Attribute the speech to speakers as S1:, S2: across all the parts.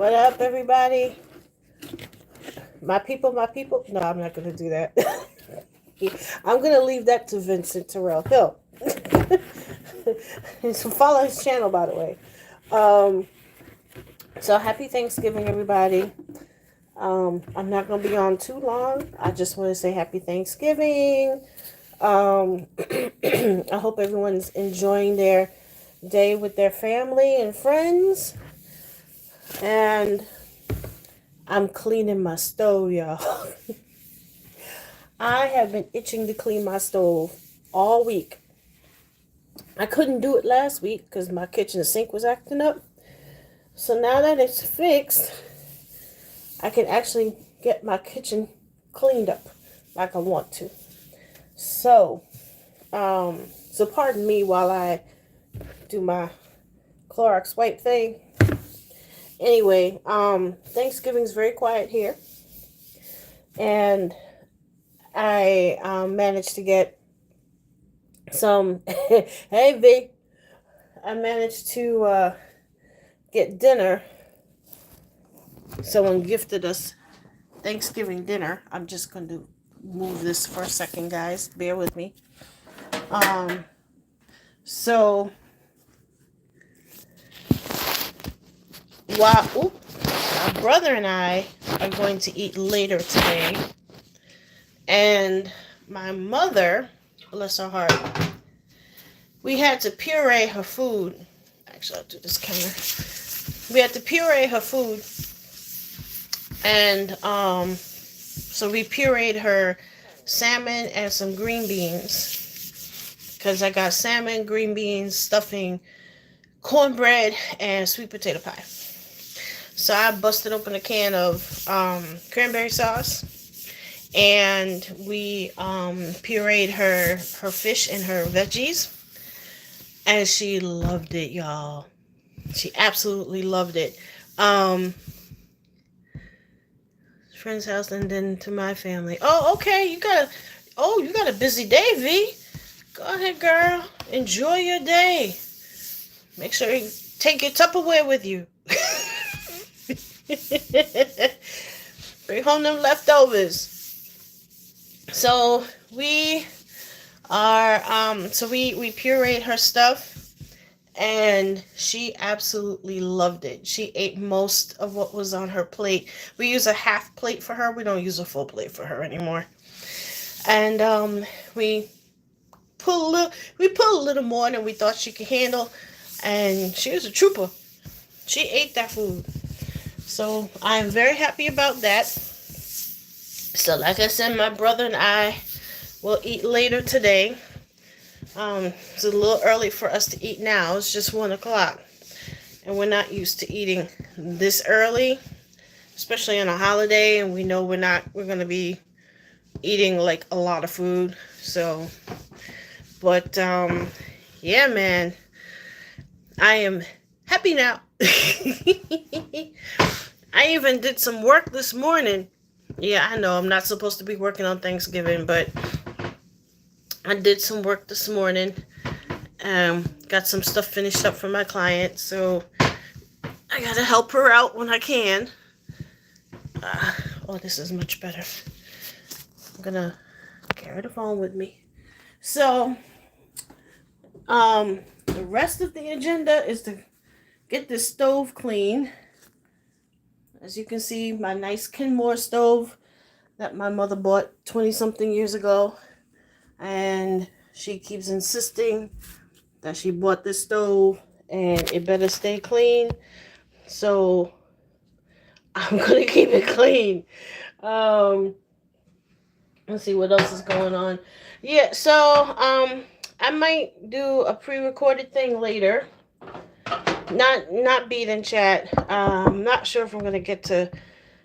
S1: What up, everybody? My people, my people. No, I'm not going to do that. I'm going to leave that to Vincent Terrell Hill. So follow his channel, by the way. Um, so happy Thanksgiving, everybody. I'm not going to be on too long. I just want to say happy Thanksgiving. I hope everyone's enjoying their day with their family and friends. And I'm cleaning my stove, y'all. I have been itching to clean my stove all week. I couldn't do it last week because my kitchen sink was acting up. So now that it's fixed, I can actually get my kitchen cleaned up like I want to. So pardon me while I do my Clorox wipe thing. Anyway, Thanksgiving's very quiet here. And I managed to get some, hey V, I managed to get dinner. Someone gifted us Thanksgiving dinner. I'm just going to move this for a second, guys. Bear with me. So, my brother and I are going to eat later today. And my mother, bless her heart, we had to puree her food. Actually, I'll do this counter. We had to puree her food. And so we pureed her salmon and some green beans. Because I got salmon, green beans, stuffing, cornbread, and sweet potato pie. So I busted open a can of cranberry sauce. And we pureed her fish and her veggies. And she loved it, y'all. She absolutely loved it. Friend's house and then to my family. Oh, okay. You got a busy day, V. Go ahead, girl. Enjoy your day. Make sure you take your Tupperware with you. Bring home them leftovers. So we we pureed her stuff and she absolutely loved it. She ate most of what was on her plate. We use a half plate for her. We don't use a full plate for her anymore. And we put a little more than we thought she could handle, and she was a trooper. She ate that food. So I'm very happy about that. So like I said, my brother and I will eat later today. It's a little early for us to eat now. It's just 1 o'clock. And we're not used to eating this early, especially on a holiday. And we know we're going to be eating like a lot of food. So, but, yeah, man, I am happy now. I even did some work this morning. Yeah, I know I'm not supposed to be working on Thanksgiving, but I did some work this morning. Got some stuff finished up for my client, so I gotta help her out when I can. This is much better. I'm gonna carry the phone with me. So, the rest of the agenda is to get this stove clean. As you can see, my nice Kenmore stove that my mother bought 20-something years ago. And she keeps insisting that she bought this stove and it better stay clean. So I'm going to keep it clean. Let's see what else is going on. Yeah, so I might do a pre-recorded thing later. Not beat in chat. I'm not sure if I'm going to get to...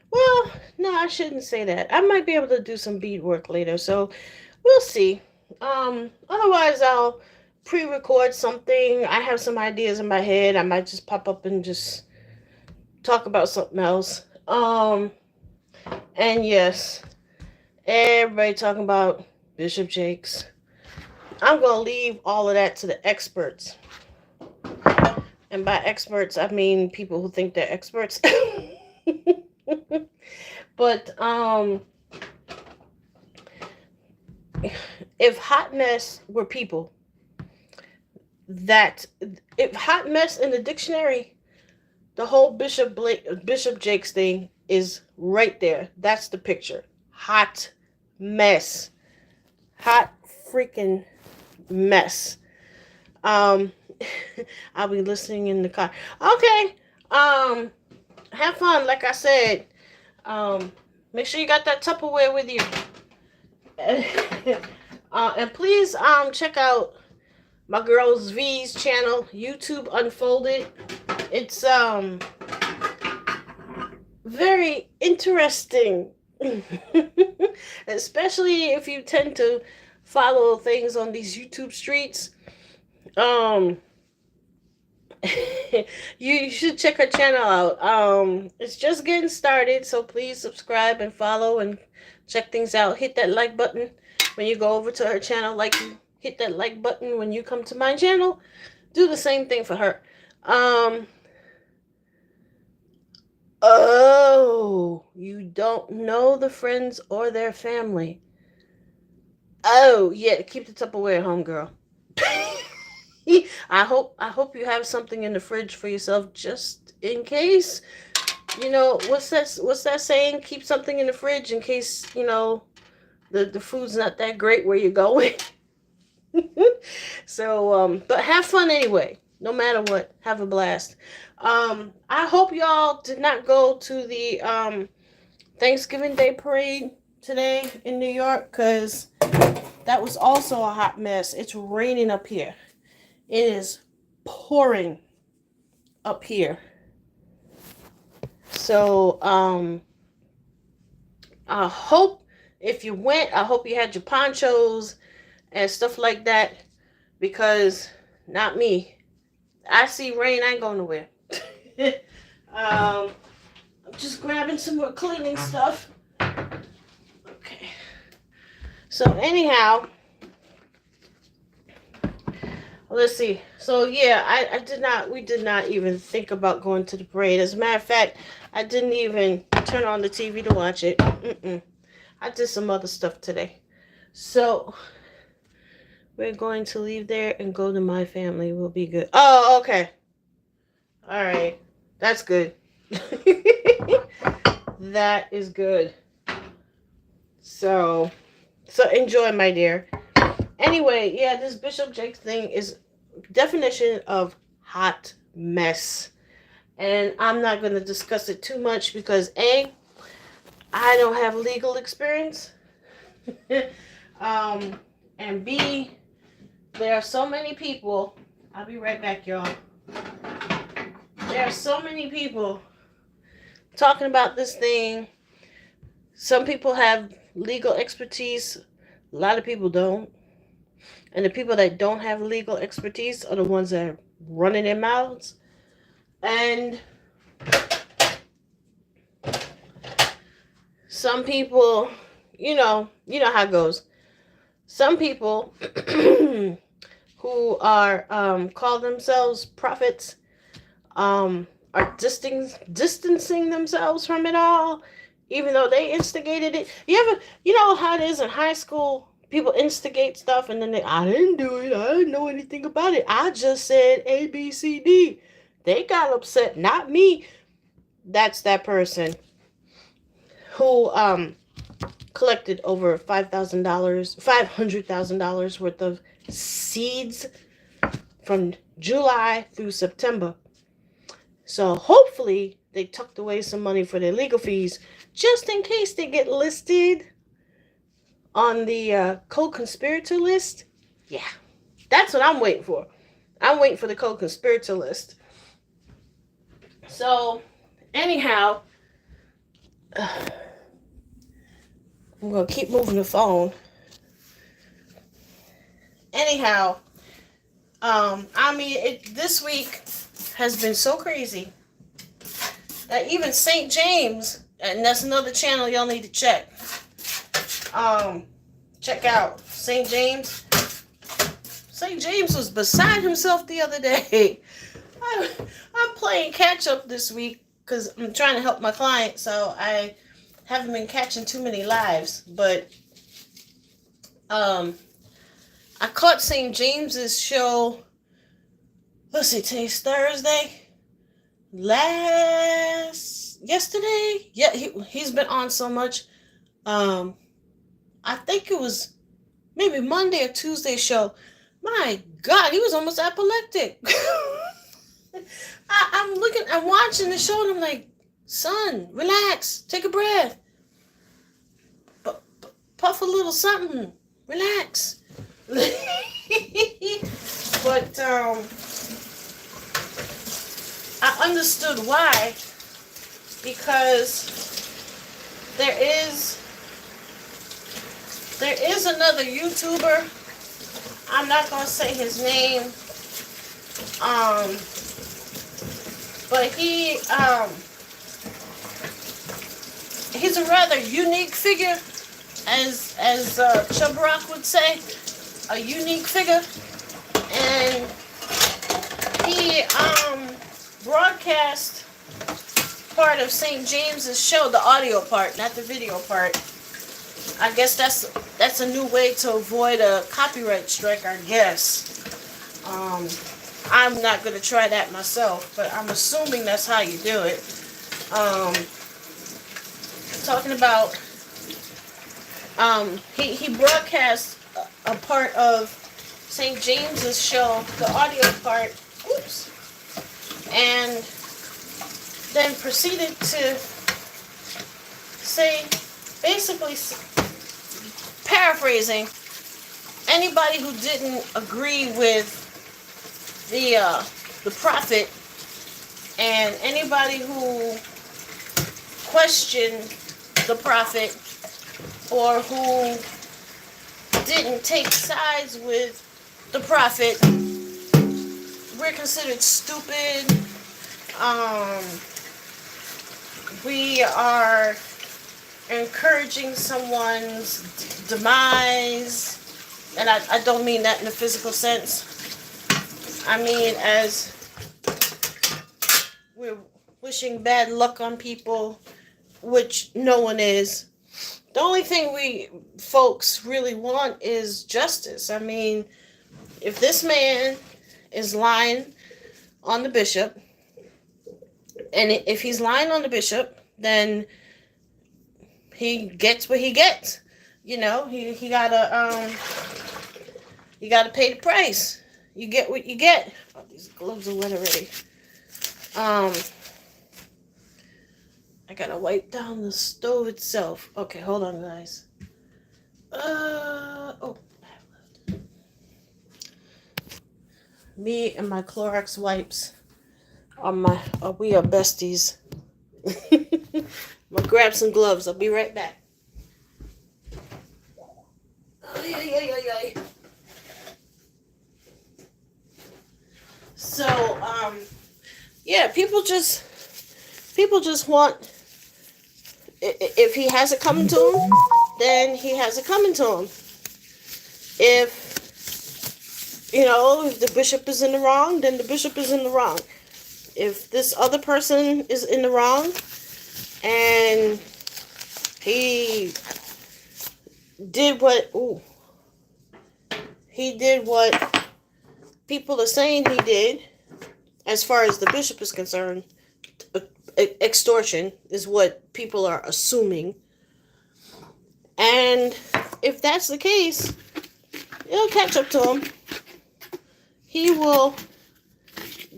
S1: Well, no, I shouldn't say that. I might be able to do some bead work later, so we'll see. Otherwise, I'll pre-record something. I have some ideas in my head. I might just pop up and just talk about something else. And yes, everybody talking about Bishop Jakes. I'm going to leave all of that to the experts. And by experts, I mean people who think they're experts. But if hot mess were people, that if hot mess in the dictionary, the whole Bishop Jakes thing is right there. That's the picture. Hot mess. Hot freaking mess. Um, I'll be listening in the car. Okay. Have fun. Like I said, make sure you got that Tupperware with you. And please, check out my girl's V's channel, YouTube Unfolded. It's, very interesting. Especially if you tend to follow things on these YouTube streets. You should check her channel out. It's just getting started, so please subscribe and follow and check things out. Hit that like button when you go over to her channel, like you hit that like button when you come to my channel. Do the same thing for her. Oh, you don't know the friends or their family. Oh, yeah, keep the Tupperware at home, girl. I hope you have something in the fridge for yourself just in case. You know, what's that saying? Keep something in the fridge in case, you know, the food's not that great where you're going. So, but have fun anyway. No matter what, have a blast. I hope y'all did not go to the Thanksgiving Day parade today in New York, because that was also a hot mess. It's raining up here. It is pouring up here. So, I hope if you went, I hope you had your ponchos and stuff like that, because not me. I see rain, I ain't going nowhere. I'm just grabbing some more cleaning stuff. Okay. So anyhow, let's see. So yeah, we did not even think about going to the parade. As a matter of fact, I didn't even turn on the TV to watch it. I did some other stuff today. So we're going to leave there and go to my family. We'll be good. Oh, okay. All right. That's good. That is good. So enjoy, my dear. Anyway, yeah, this Bishop Jakes thing is definition of hot mess. And I'm not going to discuss it too much because A, I don't have legal experience. And B, there are so many people. I'll be right back, y'all. There are so many people talking about this thing. Some people have legal expertise. A lot of people don't. And the people that don't have legal expertise are the ones that are running their mouths. And some people, you know how it goes. Some people who are call themselves prophets are distancing themselves from it all, even though they instigated it. You know how it is in high school? People instigate stuff and then I didn't do it. I didn't know anything about it. I just said A, B, C, D. They got upset, not me. That's that person who collected over $500,000 worth of seeds from July through September. So hopefully they tucked away some money for their legal fees just in case they get listed on the co-conspirator list. Yeah, that's what I'm waiting for. I'm waiting for the co-conspirator list. So anyhow, I'm going to keep moving the phone. Anyhow, this week has been so crazy that even St. James, and that's another channel y'all need to check. Check out St. James. St. James was beside himself the other day. I'm playing catch up this week because I'm trying to help my client, so I haven't been catching too many lives. But um, I caught St. James's show. Let's see, today's Thursday. Yesterday, yeah, he's been on so much. Um, I think it was maybe Monday or Tuesday show. My God, he was almost epileptic. I'm watching the show and I'm like, son, relax, take a breath, puff a little something, relax. But I understood why, because there is another YouTuber. I'm not gonna say his name. But he's a rather unique figure, as Chub Rock would say, a unique figure, and he broadcast part of St. James's show, the audio part, not the video part. I guess that's a new way to avoid a copyright strike, I guess. I'm not going to try that myself, but I'm assuming that's how you do it. Talking about, he broadcast a part of St. James's show, the audio part, and then proceeded to say, basically paraphrasing, anybody who didn't agree with the prophet, and anybody who questioned the prophet or who didn't take sides with the prophet, we're considered stupid. We are encouraging someone's demise, and I don't mean that in a physical sense. I mean as we're wishing bad luck on people, which no one is. The only thing we folks really want is justice. I mean, if this man is lying on the bishop, and if he's lying on the bishop, then he gets what he gets. You know, he gotta pay the price. You get what you get. Oh, these gloves are wet already. I gotta wipe down the stove itself. Okay, hold on, guys. Oh, I have left. Me and my Clorox wipes we are besties. I'm gonna grab some gloves. I'll be right back. So, yeah, people just want, if he has it coming to him, then he has it coming to him. If the bishop is in the wrong, then the bishop is in the wrong. If this other person is in the wrong and he did what people are saying he did, as far as the bishop is concerned, extortion is what people are assuming. And if that's the case, it'll catch up to him. He will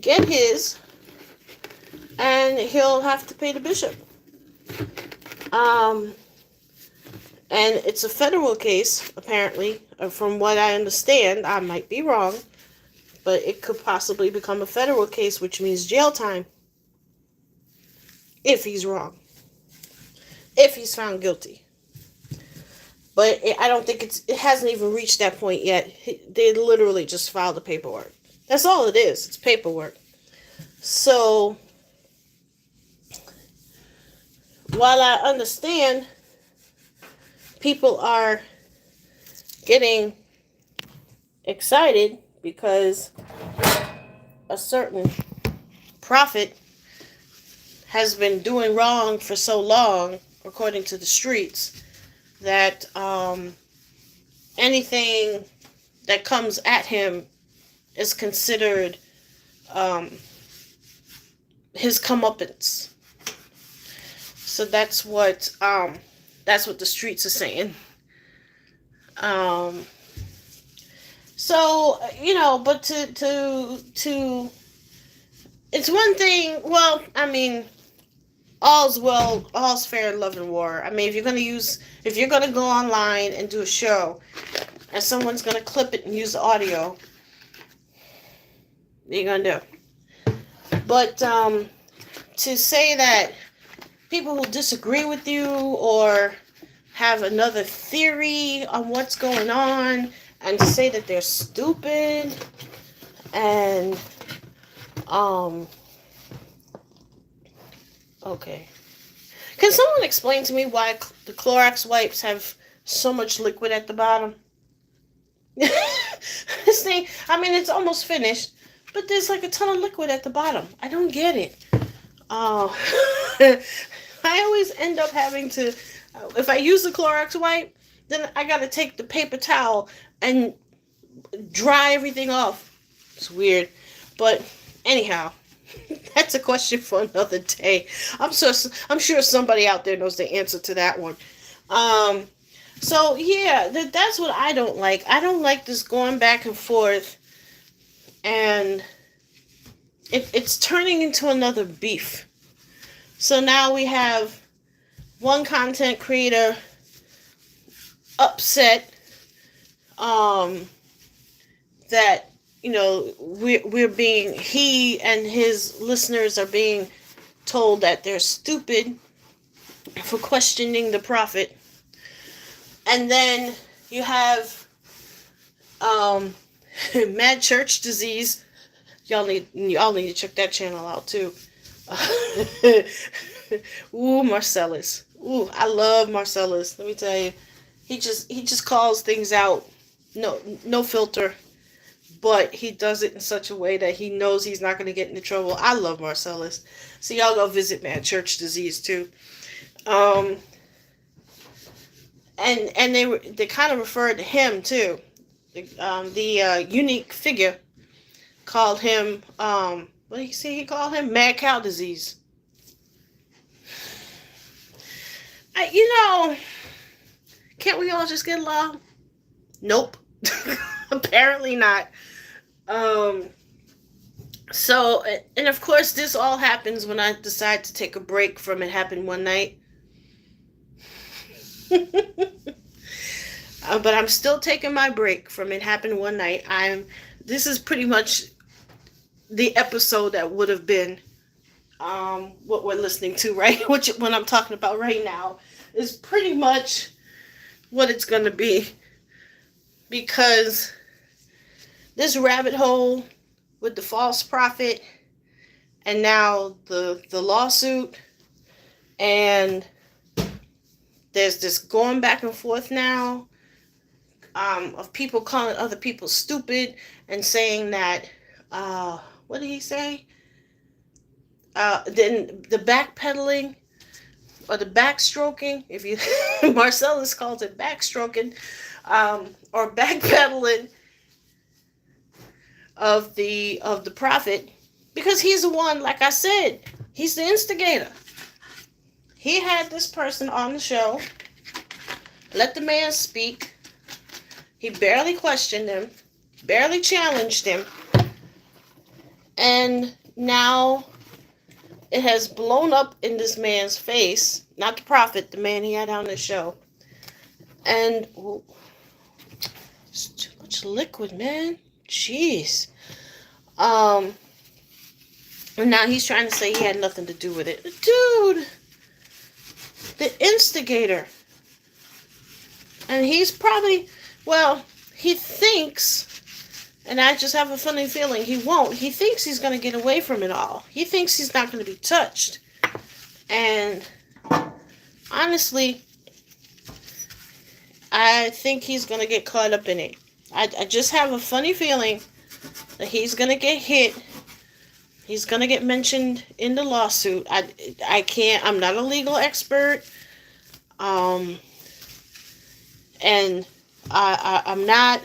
S1: get his, and he'll have to pay the bishop. And it's a federal case, apparently, from what I understand. I might be wrong, but it could possibly become a federal case, which means jail time. If he's wrong. If he's found guilty. But I don't think it hasn't even reached that point yet. They literally just filed the paperwork. That's all it is. It's paperwork. So, while I understand people are getting excited because a certain prophet has been doing wrong for so long, according to the streets, that anything that comes at him is considered his comeuppance. So that's what the streets are saying. So but to it's one thing. Well, I mean, all's fair in love and war. I mean, if you're gonna go online and do a show, and someone's gonna clip it and use the audio, what are you gonna do? But to say that people who disagree with you or have another theory on what's going on, and to say that they're stupid, and okay. Can someone explain to me why the Clorox wipes have so much liquid at the bottom? This thing, I mean, it's almost finished, but there's like a ton of liquid at the bottom. I don't get it. I always end up having to, if I use the Clorox wipe, then I gotta take the paper towel and dry everything off. It's weird. But anyhow, that's a question for another day. I'm sure somebody out there knows the answer to that one. So yeah, that's what I don't like. I don't like this going back and forth, and it's turning into another beef. So now we have one content creator upset that he and his listeners are being told that they're stupid for questioning the prophet. And then you have Mad Church Disease. Y'all need to check that channel out too. Ooh, Marcellus. Ooh, I love Marcellus. Let me tell you, he just calls things out. No filter, but he does it in such a way that he knows he's not going to get into trouble. I love Marcellus. So y'all go visit Mad Church Disease too. And they kind of referred to him too. The unique figure called him what did he say he called him? Mad Cow Disease. Can't we all just get along? Nope. Apparently not. So, and of course this all happens when I decide to take a break from It Happened One Night. But I'm still taking my break from It Happened One Night. This is pretty much the episode that would have been what we're listening to, right? What I'm talking about right now is pretty much what it's going to be, because this rabbit hole with the false prophet and now the lawsuit, and there's this going back and forth now of people calling other people stupid and saying that what did he say? Then the backpedaling or the backstroking, if you Marcellus calls it backstroking, or backpedaling of the prophet, because he's the one, like I said, he's the instigator. He had this person on the show, let the man speak. He barely questioned him, barely challenged him, and now it has blown up in this man's face. Not the prophet, the man he had on the show. And it's too much liquid, man. Jeez. And now he's trying to say he had nothing to do with it. Dude, the instigator. And he's probably, he thinks, and I just have a funny feeling he won't. He thinks he's going to get away from it all. He thinks he's not going to be touched. And honestly, I think he's going to get caught up in it. I just have a funny feeling that he's going to get hit He's gonna get mentioned in the lawsuit. I can't. I'm not a legal expert. Um, and I'm not.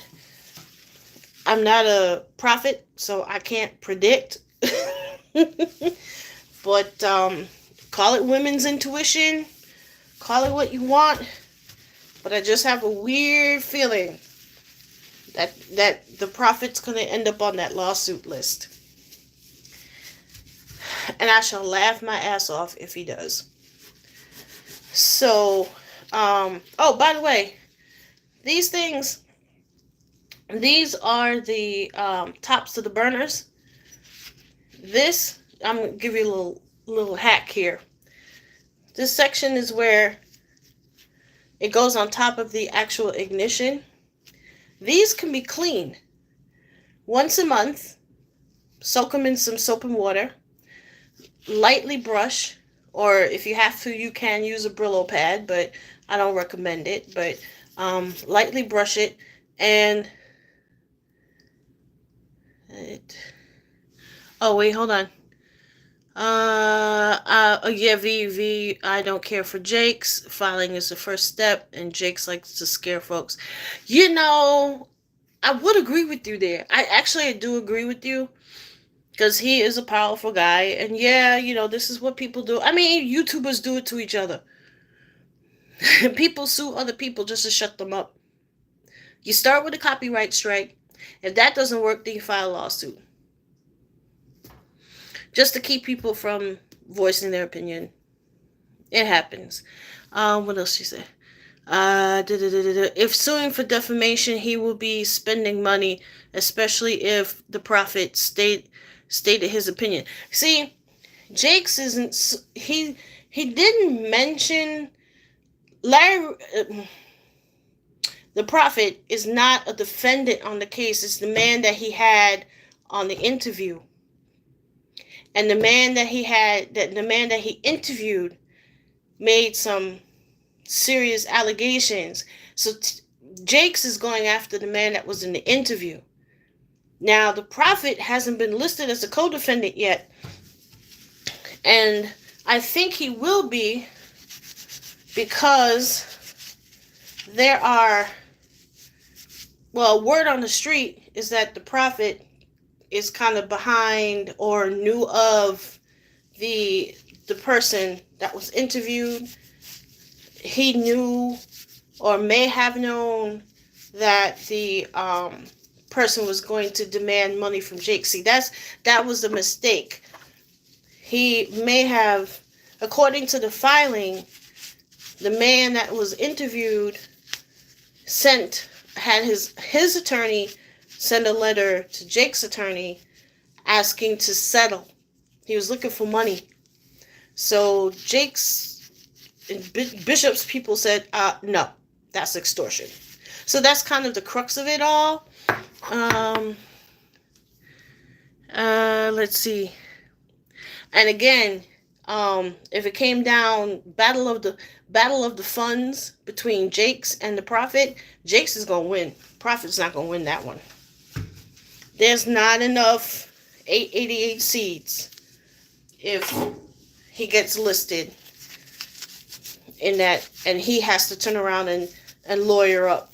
S1: I'm not a prophet, so I can't predict. But call it women's intuition. Call it what you want. But I just have a weird feeling that the prophet's gonna end up on that lawsuit list. And I shall laugh my ass off if he does. So, oh, by the way, these things, these are the tops of the burners. This, I'm gonna give you a little hack here. This section is where it goes on top of the actual ignition. These can be cleaned once a month. Soak them in some soap and water. Lightly brush, or if you have to, you can use a Brillo pad, but I don't recommend it. But lightly brush it, and oh wait, hold on. Yeah, V. I don't care for Jakes. Filing is the first step, and Jakes likes to scare folks. You know, I would agree with you there. I do agree with you. Because he is a powerful guy. And yeah, this is what people do. I mean, YouTubers do it to each other. People sue other people just to shut them up. You start with a copyright strike. If that doesn't work, then you file a lawsuit. Just to keep people from voicing their opinion. It happens. What else she said? If suing for defamation, he will be spending money, especially if the prophet stated his opinion. See, Jakes isn't. He didn't mention Larry. The prophet is not a defendant on the case. It's the man that he had on the interview, and the man that he interviewed made some serious allegations. So Jakes is going after the man that was in the interview. Now, the prophet hasn't been listed as a co-defendant yet, and I think he will be, because there are, word on the street is that the prophet is kind of behind or knew of the person that was interviewed. He knew or may have known that the person was going to demand money from Jake. See, that was a mistake. He may have, according to the filing, the man that was interviewed had his attorney send a letter to Jake's attorney asking to settle. He was looking for money. So Jake's Bishop's people said, no, that's extortion. So that's kind of the crux of it all. Let's see. And again, if it came down battle of the funds between Jakes and the prophet, Jakes is gonna win. Prophet's not gonna win that one. There's not enough 888 seeds if he gets listed in that, and he has to turn around and lawyer up.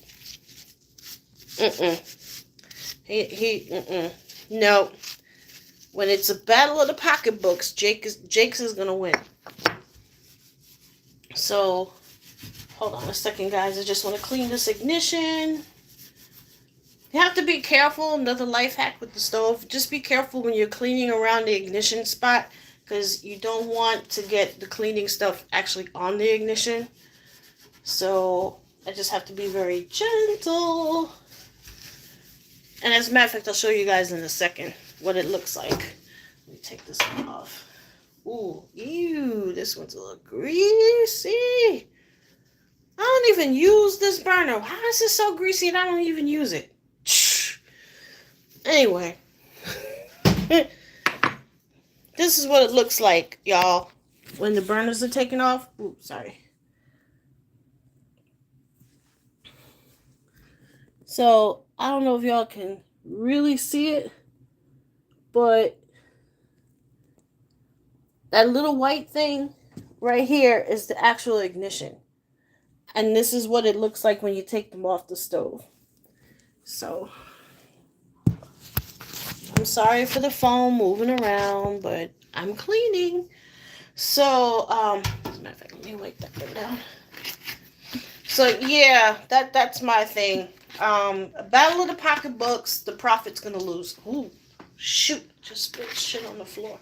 S1: No. When it's a battle of the pocketbooks, Jakes is gonna win. So, hold on a second, guys. I just want to clean this ignition. You have to be careful. Another life hack with the stove. Just be careful when you're cleaning around the ignition spot, because you don't want to get the cleaning stuff actually on the ignition. So, I just have to be very gentle. And as a matter of fact, I'll show you guys in a second what it looks like. Let me take this one off. Ooh, ew, this one's a little greasy. I don't even use this burner. How is it so greasy and I don't even use it? Anyway. This is what it looks like, y'all, when the burners are taken off. Ooh, sorry. So, I don't know if y'all can really see it, but That little white thing right here is the actual ignition. And this is what it looks like when you take them off the stove. So, I'm sorry for the phone moving around, but I'm cleaning. So, as a matter of fact, let me wipe that one down. So, yeah, that's my thing. Battle of the Pocketbooks, the Prophet's gonna lose. Ooh, shoot, just spilled shit on the floor.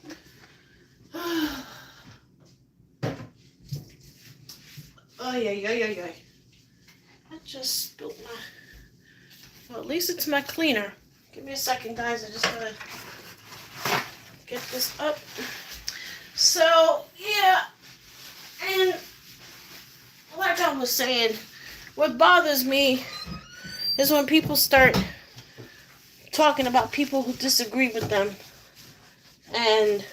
S1: Oh, yeah. I just spilled my... Well, at least it's my cleaner. Give me a second, guys. I just gotta get this up. So, yeah. And like I was saying, what bothers me is when people start talking about people who disagree with them. And...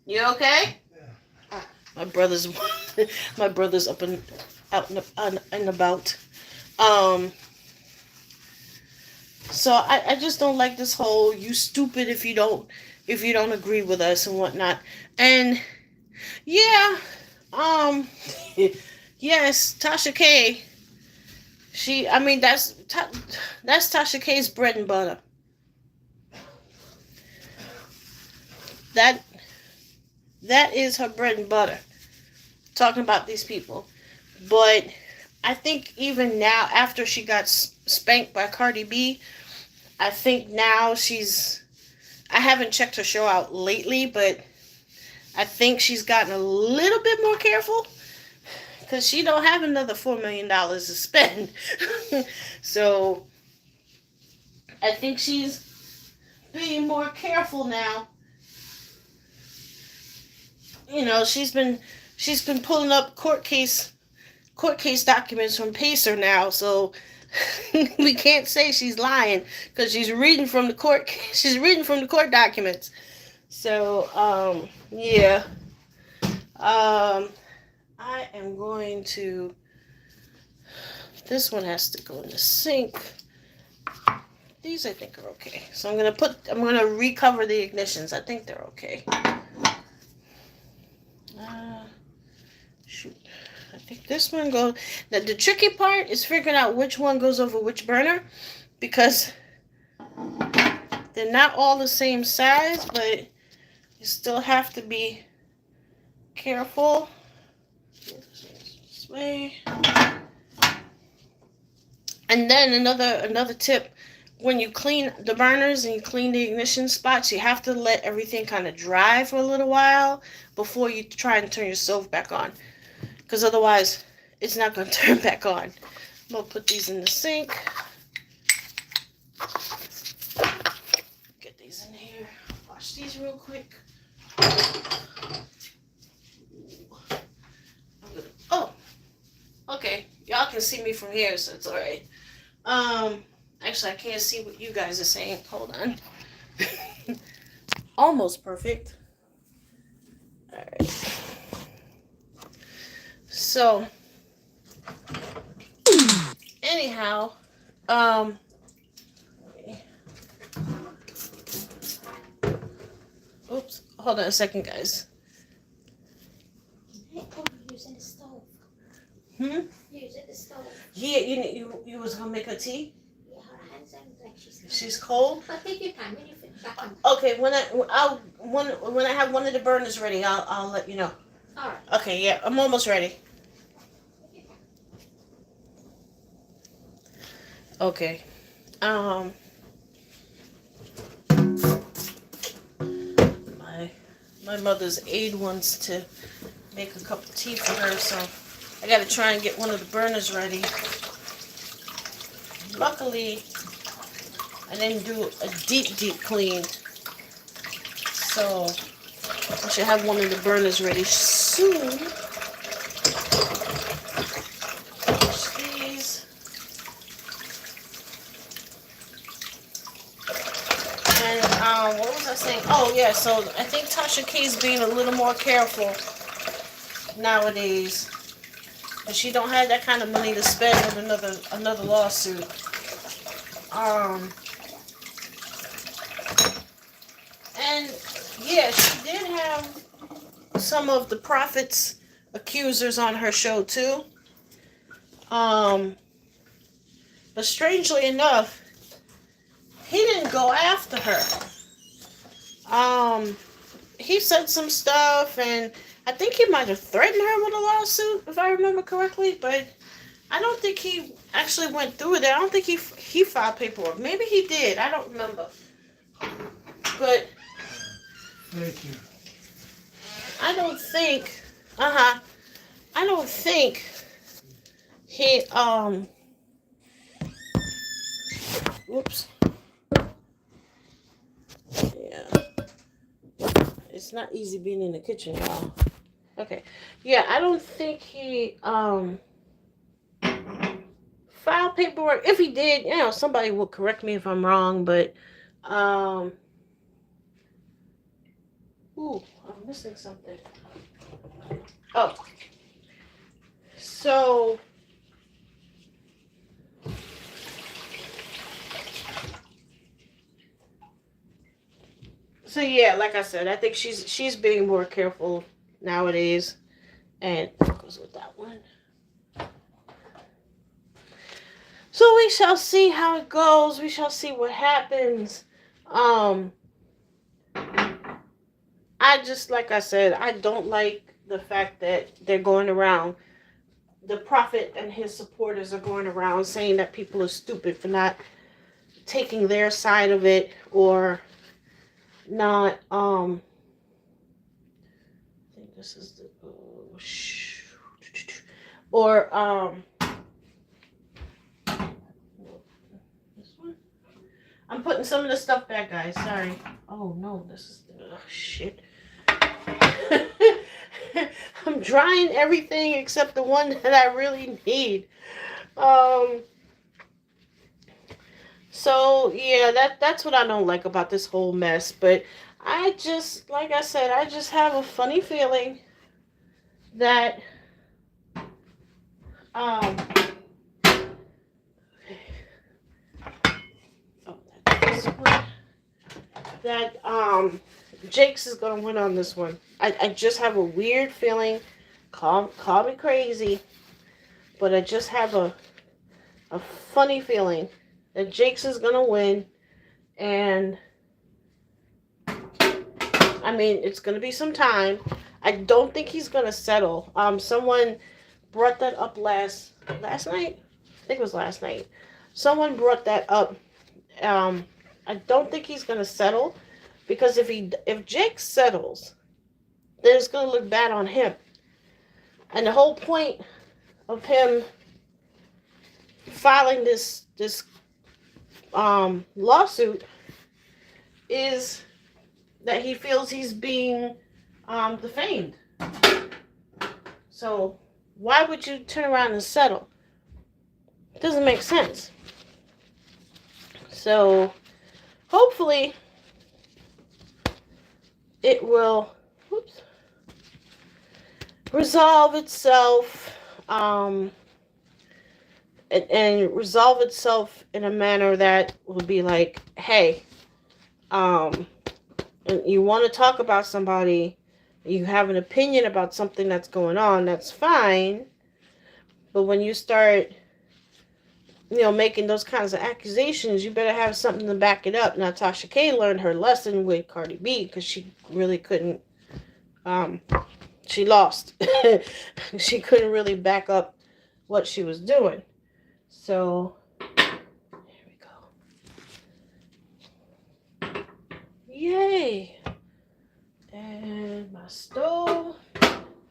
S1: You okay? Yeah. My brother's up and out and about. So I just don't like this whole you stupid if you don't agree with us and whatnot. And yeah, yes, Tasha K. That's Tasha K's bread and butter. That is her bread and butter. Talking about these people. But I think even now, after she got spanked by Cardi B, I think now I haven't checked her show out lately, but I think she's gotten a little bit more careful because she don't have another $4 million to spend. So I think she's being more careful now. You know, she's been pulling up court case documents from Pacer now, so we can't say she's lying because she's reading from the court documents. So yeah, I am going to. This one has to go in the sink. These I think are okay. So I'm gonna recover the ignitions. I think they're okay. Shoot. I think this one goes... Now, the tricky part is figuring out which one goes over which burner, because they're not all the same size, but you still have to be careful. This way. And then another tip, when you clean the burners and you clean the ignition spots, you have to let everything kind of dry for a little while before you try and turn your stove back on. Because otherwise, it's not going to turn back on. I'm going to put these in the sink. Get these in here. Wash these real quick. Oh, okay. Y'all can see me from here, so it's alright. Actually, I can't see what you guys are saying. Hold on. Almost perfect. Alright. So, anyhow, oops, hold on a second, guys.
S2: Using the stove.
S1: Using
S2: the stove.
S1: Yeah, you was gonna make her tea?
S2: Yeah, her hands are like
S1: she's cold.
S2: But take your time when you finish back on.
S1: Okay, when I have one of the burners ready, I'll let you know.
S2: All right.
S1: Okay, yeah, I'm almost ready. Okay. My mother's aide wants to make a cup of tea for her, so I gotta try and get one of the burners ready. Luckily, I didn't do a deep clean, so I should have one of the burners ready soon. What was I saying? Oh, yeah, so I think Tasha K's being a little more careful nowadays. But she don't have that kind of money to spend on another lawsuit. And yeah, she did have some of the Prophet's accusers on her show too. Um, but strangely enough, he didn't go after her. Um, he said some stuff, and I think he might have threatened her with a lawsuit, if I remember correctly. But I don't think he actually went through with it. I don't think he filed paperwork. Maybe he did. I don't remember. But
S3: Thank you.
S1: I don't think. I don't think he. Whoops. Yeah. It's not easy being in the kitchen, y'all. Okay. Yeah, I don't think he filed paperwork. If he did, somebody will correct me if I'm wrong, but ooh, I'm missing something. Oh. So yeah, like I said, I think she's being more careful nowadays, and what goes with that one. So we shall see how it goes. We shall see what happens. I just, like I said, I don't like the fact that they're going around. The Prophet and his supporters are going around saying that people are stupid for not taking their side of it, or not. I think this is the or this one. I'm putting some of the stuff back, guys. Sorry. Oh no, this is shit. I'm drying everything except the one that I really need. So yeah, that's what I don't like about this whole mess. But I just, like I said, I just have a funny feeling that oh, that Jake's is gonna win on this one. I just have a weird feeling. Call me crazy, but I just have a funny feeling that Jake's is gonna win, and I mean it's gonna be some time. I don't think he's gonna settle. Someone brought that up last night. I think it was last night. Someone brought that up. I don't think he's gonna settle, because if Jake settles, then it's gonna look bad on him. And the whole point of him filing this lawsuit is that he feels he's being defamed. So why would you turn around and settle? It doesn't make sense. So hopefully it will resolve itself, and resolve itself in a manner that will be like, hey, and you want to talk about somebody, you have an opinion about something that's going on, that's fine. But when you start, making those kinds of accusations, you better have something to back it up. Now, Tasha K learned her lesson with Cardi B, because she really couldn't, she lost. She couldn't really back up what she was doing. So, here we go. Yay! And my stove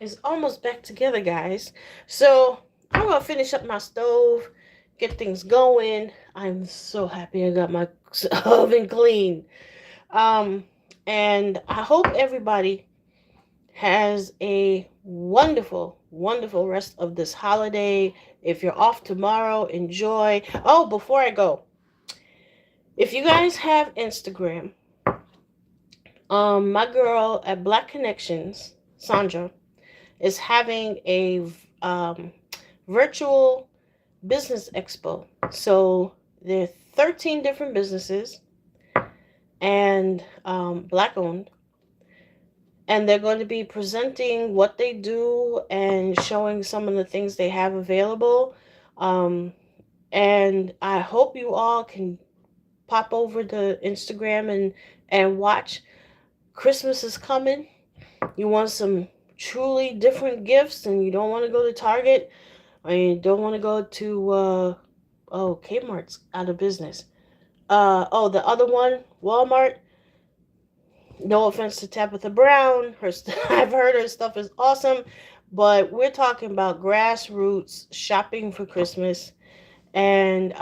S1: is almost back together, guys. So, I'm going to finish up my stove, get things going. I'm so happy I got my oven clean. And I hope everybody has a wonderful, wonderful rest of this holiday. If you're off tomorrow, enjoy. Oh, before I go, if you guys have Instagram, my girl at Black Connections, Sandra, is having a virtual business expo. So there are 13 different businesses, and Black owned. And they're going to be presenting what they do and showing some of the things they have available. Um, and I hope you all can pop over to Instagram and watch. Christmas is coming. You want some truly different gifts, and you don't want to go to Target, or you don't want to go to Kmart's out of business. The other one, Walmart. No offense to Tabitha Brown, I've heard her stuff is awesome, but we're talking about grassroots shopping for Christmas. And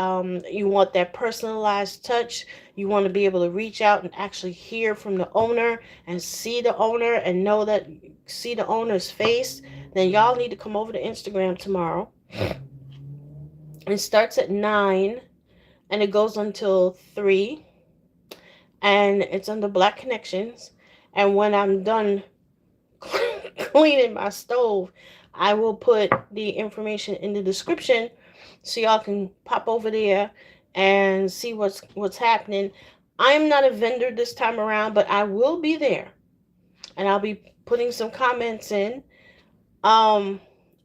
S1: you want that personalized touch. You want to be able to reach out and actually hear from the owner and see the owner and see the owner's face. Then y'all need to come over to Instagram tomorrow. It starts at 9 and it goes until 3, and it's under Black Connections. And when I'm done cleaning my stove, I will put the information in the description so y'all can pop over there and see what's happening. I am not a vendor this time around, but I will be there, and I'll be putting some comments in. I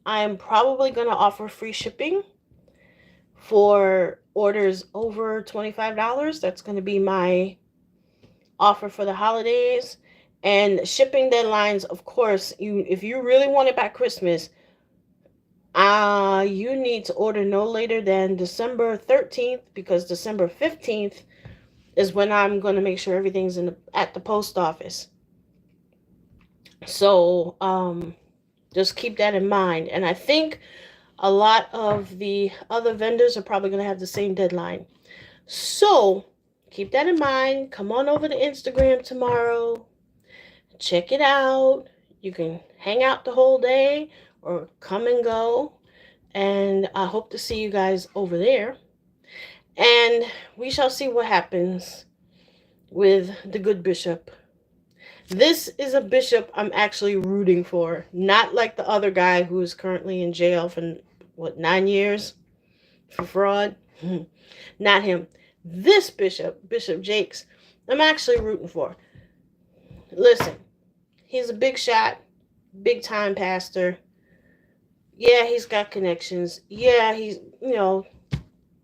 S1: am probably gonna offer free shipping for orders over $25. That's gonna be my offer for the holidays. And shipping deadlines, of course, if you really want it by Christmas, you need to order no later than December 13th, because December 15th is when I'm going to make sure everything's at the post office. So just keep that in mind. And I think a lot of the other vendors are probably going to have the same deadline. So keep that in mind. Come on over to Instagram tomorrow. Check it out. You can hang out the whole day or come and go. And I hope to see you guys over there. And we shall see what happens with the good bishop. This is a bishop I'm actually rooting for. Not like the other guy who is currently in jail for, 9 years for fraud. Not him. This bishop, Bishop Jakes, I'm actually rooting for. Listen, he's a big shot, big time pastor. Yeah, he's got connections. Yeah, he's,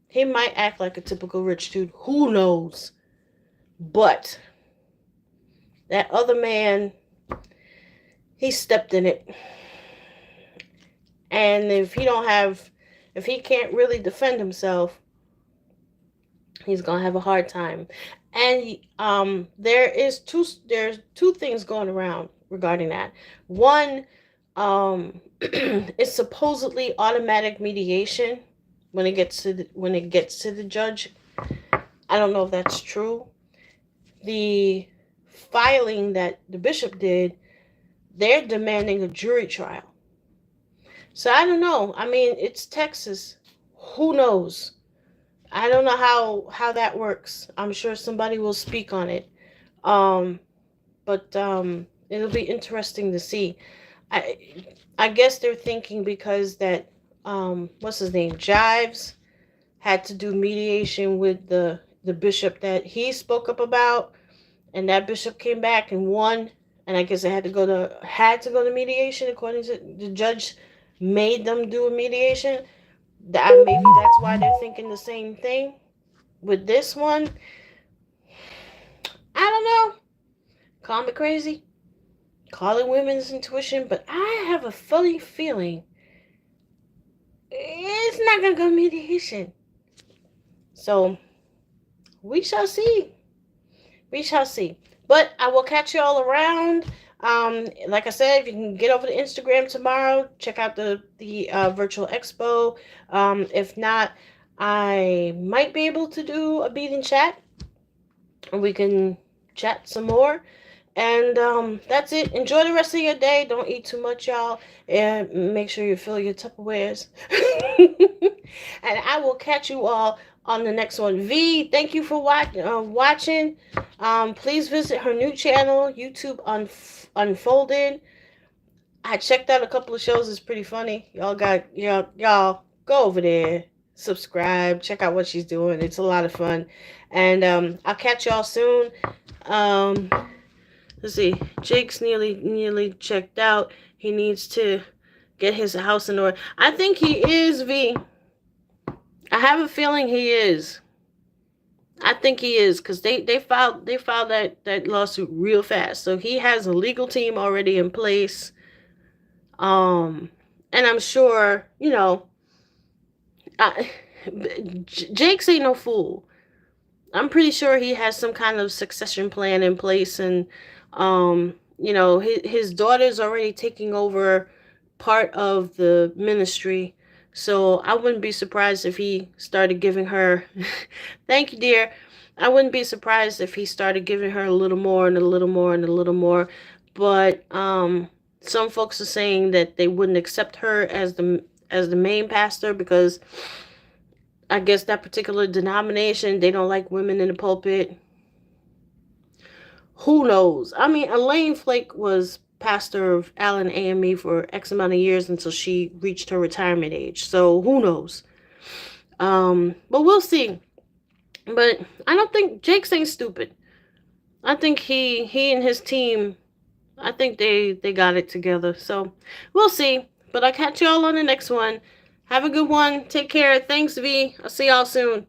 S1: he might act like a typical rich dude. Who knows? But that other man, he stepped in it. And if he can't really defend himself, he's going to have a hard time. And there's two things going around regarding that. One, it's supposedly automatic mediation when it gets to the judge. I don't know if that's true. The filing that the bishop did, they're demanding a jury trial. So I don't know. I mean, it's Texas. Who knows? I don't know how that works. I'm sure somebody will speak on it. But it'll be interesting to see. I guess they're thinking because that what's his name, Jives, had to do mediation with the bishop that he spoke up about, and that bishop came back and won, and I guess it had to go to mediation according to the judge. Made them do a mediation. Maybe that's why they're thinking the same thing with this one. I don't know. Call me crazy. Call it women's intuition, but I have a funny feeling it's not going to go mediation. So, we shall see. We shall see. But I will catch you all around. Like I said, if you can get over to Instagram tomorrow, check out the Virtual Expo. If not, I might be able to do a beat and chat. And we can chat some more. And that's it. Enjoy the rest of your day. Don't eat too much, y'all. And make sure you fill your Tupperwares. And I will catch you all on the next one. V, thank you for watching. Please visit her new channel, YouTube Unfolded. I checked out a couple of shows. It's pretty funny. Y'all go over there. subscribe, check out what she's doing. It's a lot of fun. And I'll catch y'all soon. Um, let's see. Jake's nearly checked out. He needs to get his house in order. I think he is, V. I have a feeling he is. I think he is, because they filed that lawsuit real fast. So he has a legal team already in place. And I'm sure, Jake's ain't no fool. I'm pretty sure he has some kind of succession plan in place, and his daughter's already taking over part of the ministry. So I wouldn't be surprised if he started giving her thank you, dear. I wouldn't be surprised if he started giving her a little more and a little more and a little more. But some folks are saying that they wouldn't accept her as the main pastor, because I guess that particular denomination, they don't like women in the pulpit. Who knows? I mean, Elaine Flake was pastor of Allen AME for X amount of years until she reached her retirement age. So who knows? But we'll see. But I don't think Jake's ain't stupid. I think he and his team, I think they got it together. So we'll see. But I'll catch y'all on the next one. Have a good one. Take care. Thanks, V. I'll see y'all soon.